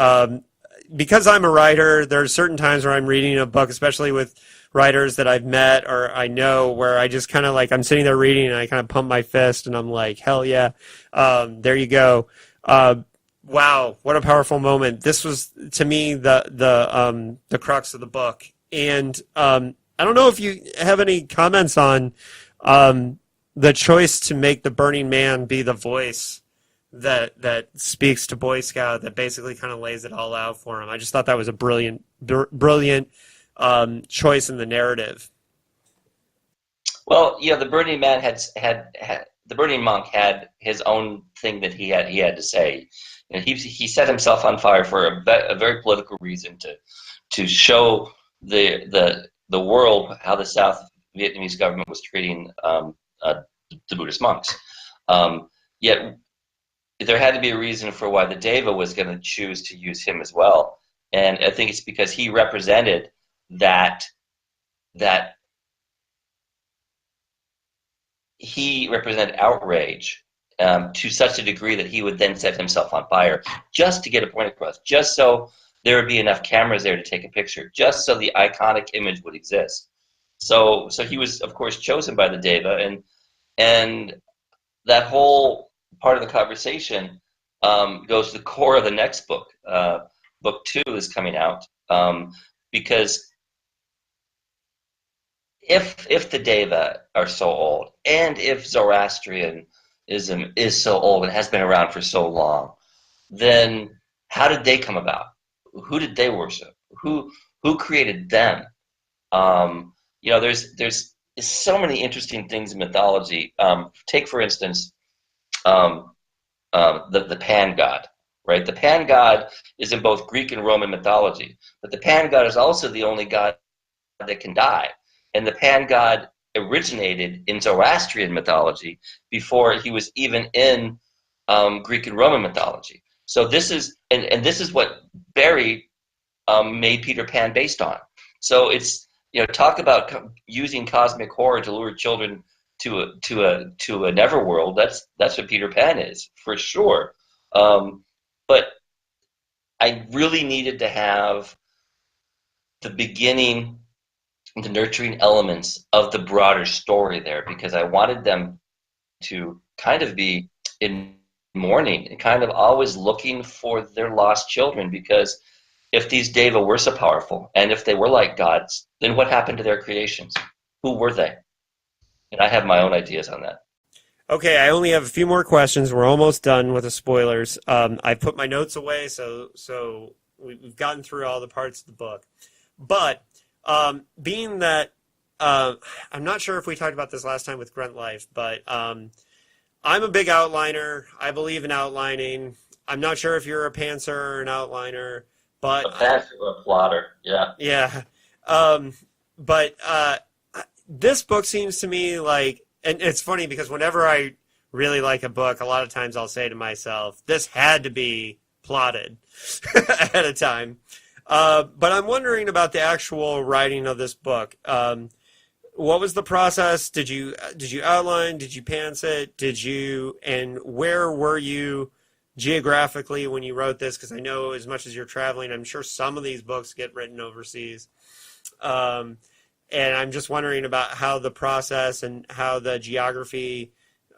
Because I'm a writer, there are certain times where I'm reading a book, especially with writers that I've met or I know, where I just kind of like, I'm sitting there reading and I kind of pump my fist and I'm like, hell yeah, there you go. Wow, what a powerful moment. This was, to me, the crux of the book. And I don't know if you have any comments on the choice to make the Burning Man be the voice that speaks to Boy Scout, that basically kind of lays it all out for him. I just thought that was a brilliant choice in the narrative. Well, the Burning Man had the Burning Monk had his own thing that he had to say. He set himself on fire for a very political reason, to show the world how the South Vietnamese government was treating the Buddhist monks. Yet there had to be a reason for why the Deva was going to choose to use him as well, and I think it's because he represented that he represented outrage to such a degree that he would then set himself on fire just to get a point across, just so there would be enough cameras there to take a picture, just so the iconic image would exist. So he was, of course, chosen by the Deva, and that whole part of the conversation goes to the core of the next book. Book 2 is coming out, because if the Deva are so old, and if Zoroastrianism is so old and has been around for so long, then how did they come about? Who did they worship? Who created them? There's so many interesting things in mythology. Take, for instance, the Pan God, right? The Pan God is in both Greek and Roman mythology, but the Pan God is also the only god that can die. And the Pan God originated in Zoroastrian mythology before he was even in Greek and Roman mythology. So this is this is what Barry made Peter Pan based on. So it's, talk about using cosmic horror to lure children to a neverworld. That's what Peter Pan is, for sure. But I really needed to have the beginning, the nurturing elements of the broader story there, because I wanted them to kind of be in mourning and kind of always looking for their lost children, because if these deva were so powerful and if they were like gods, then what happened to their creations? Who were they? And I have my own ideas on that. Okay, I only have a few more questions. We're almost done with the spoilers. I put my notes away, so we've gotten through all the parts of the book. But being that I'm not sure if we talked about this last time with Grunt Life, but I'm a big outliner. I believe in outlining. I'm not sure if you're a pantser or an outliner, but A pantser or a plotter, yeah. yeah. But this book seems to me like, and it's funny because whenever I really like a book, a lot of times I'll say to myself, this had to be plotted ahead of time. But I'm wondering about the actual writing of this book. What was the process? Did you outline? Did you pants it? And where were you geographically when you wrote this? Because I know as much as you're traveling, I'm sure some of these books get written overseas. And I'm just wondering about how the process and how the geography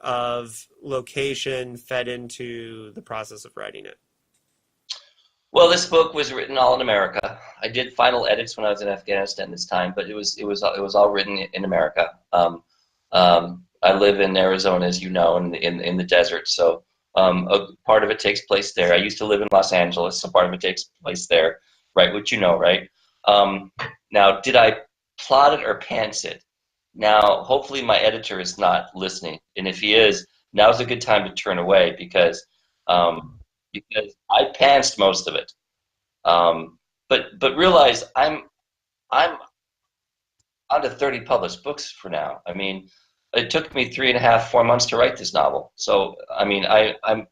of location fed into the process of writing it. Well, this book was written all in America. I did final edits when I was in Afghanistan this time, but it was all written in America. I live in Arizona, as you know, in the desert, so a part of it takes place there. I used to live in Los Angeles, so part of it takes place there, right? Which you know, right? Now, did I plot it or pants it? Now, hopefully my editor is not listening, and if he is, now's a good time to turn away because I pantsed most of it. But realize I'm on to 30 published books for now. I mean, it took me 3.5, 4 months to write this novel. So I mean, I'm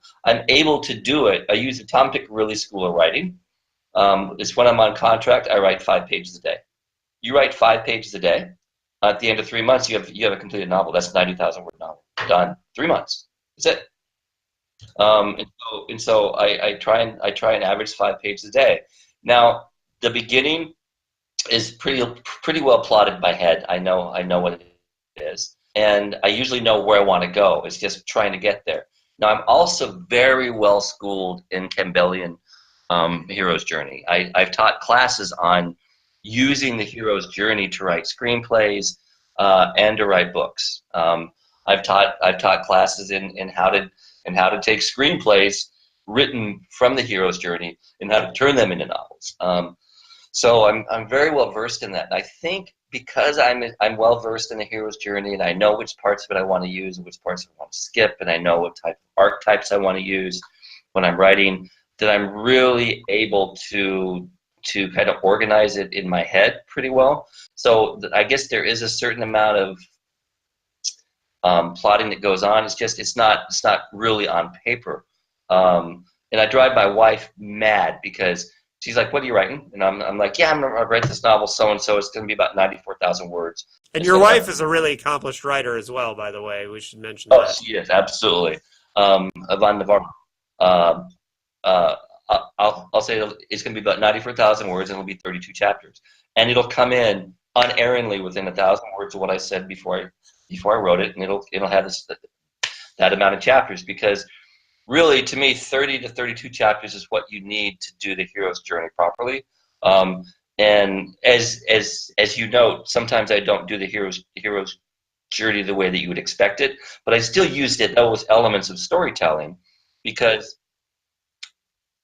able to do it. I use the Tom Pick-Riley School of Writing. It's when I'm on contract, I write 5 pages a day. You write 5 pages a day. At the end of 3 months, you have a completed novel. That's a 90,000 word novel. Done. 3 months. That's it. And so I try and average 5 pages a day. Now the beginning is pretty well plotted by head. I know what it is, and I usually know where I want to go. It's just trying to get there. Now I'm also very well schooled in Campbellian hero's journey. I've taught classes on using the hero's journey to write screenplays and to write books. I've taught classes in how to take screenplays written from the hero's journey and how to turn them into novels. So I'm very well versed in that. And I think because I'm well versed in the hero's journey and I know which parts of it I want to use and which parts I want to skip, and I know what type of archetypes I want to use when I'm writing, that I'm really able to kind of organize it in my head pretty well. So I guess there is a certain amount of plotting that goes on. It's not really on paper. And I drive my wife mad because she's like, "What are you writing?" And I'm like, "Yeah, I'm gonna write this novel so and so. It's gonna be about 94,000 words." And your wife is a really accomplished writer as well, by the way. We should mention that. Oh, she is, absolutely. Yvonne Navarro. I'll say it's going to be about 94,000 words, and it'll be 32 chapters, and it'll come in unerringly within 1,000 words of what I said before I wrote it, and it'll have that amount of chapters, because really, to me, 30 to 32 chapters is what you need to do the hero's journey properly. And as you note, sometimes I don't do the hero's journey the way that you would expect it, but I still used those elements of storytelling, because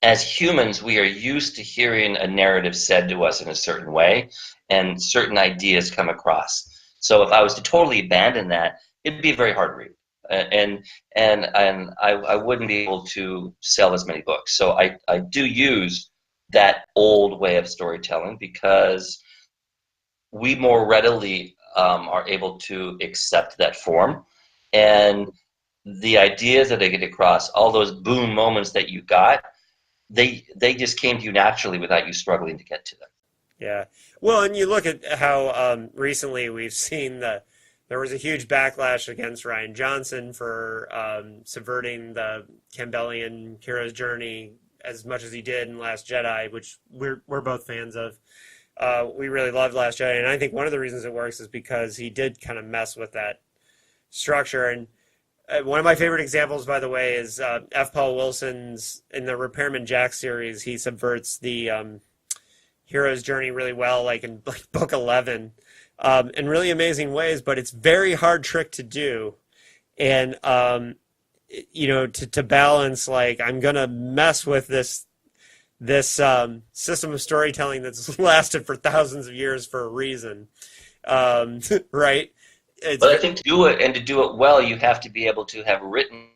as humans, we are used to hearing a narrative said to us in a certain way, and certain ideas come across. So if I was to totally abandon that, it'd be a very hard read, and I wouldn't be able to sell as many books. So I do use that old way of storytelling, because we more readily are able to accept that form, and the ideas that I get across, all those boom moments that you got, they just came to you naturally without you struggling to get to them. Yeah. Well, and you look at how recently we've seen there was a huge backlash against Rian Johnson for subverting the Campbellian hero's journey as much as he did in Last Jedi, which we're both fans of. We really loved Last Jedi, and I think one of the reasons it works is because he did kind of mess with that structure. And one of my favorite examples, by the way, is F. Paul Wilson's in the Repairman Jack series. He subverts the hero's journey really well, like in book 11, in really amazing ways. But it's very hard trick to do, and to balance, like, I'm gonna mess with this system of storytelling that's lasted for thousands of years for a reason, right? But I think to do it and to do it well, you have to be able to have written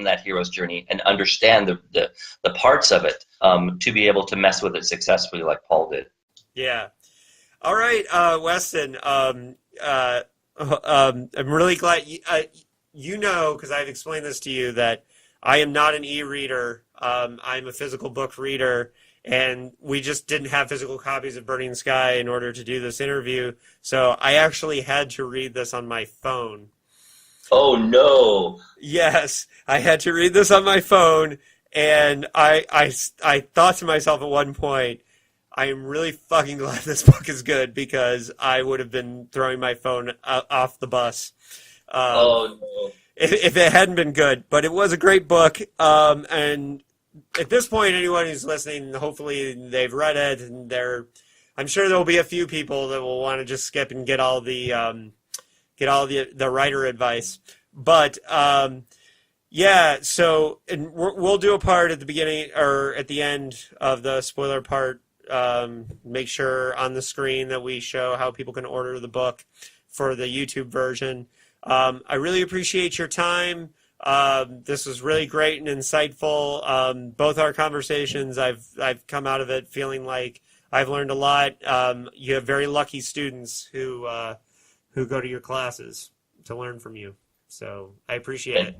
that hero's journey and understand the parts of it to be able to mess with it successfully, like Paul did. Yeah. All right, Weston. I'm really glad because I've explained this to you, that I am not an e-reader. I'm a physical book reader, and we just didn't have physical copies of Burning Sky in order to do this interview. So I actually had to read this on my phone. Oh, no. Yes, I had to read this on my phone, and I thought to myself at one point, I am really fucking glad this book is good, because I would have been throwing my phone off the bus. Oh, no. If it hadn't been good. But it was a great book, and at this point, anyone who's listening, hopefully they've read it, and I'm sure there'll be a few people that will want to just skip and get all the writer advice. But yeah, so and we'll do a part at the beginning or at the end of the spoiler part. Make sure on the screen that we show how people can order the book for the YouTube version. I really appreciate your time. This was really great and insightful. Both our conversations, I've come out of it feeling like I've learned a lot. You have very lucky students who go to your classes to learn from you. So I appreciate it.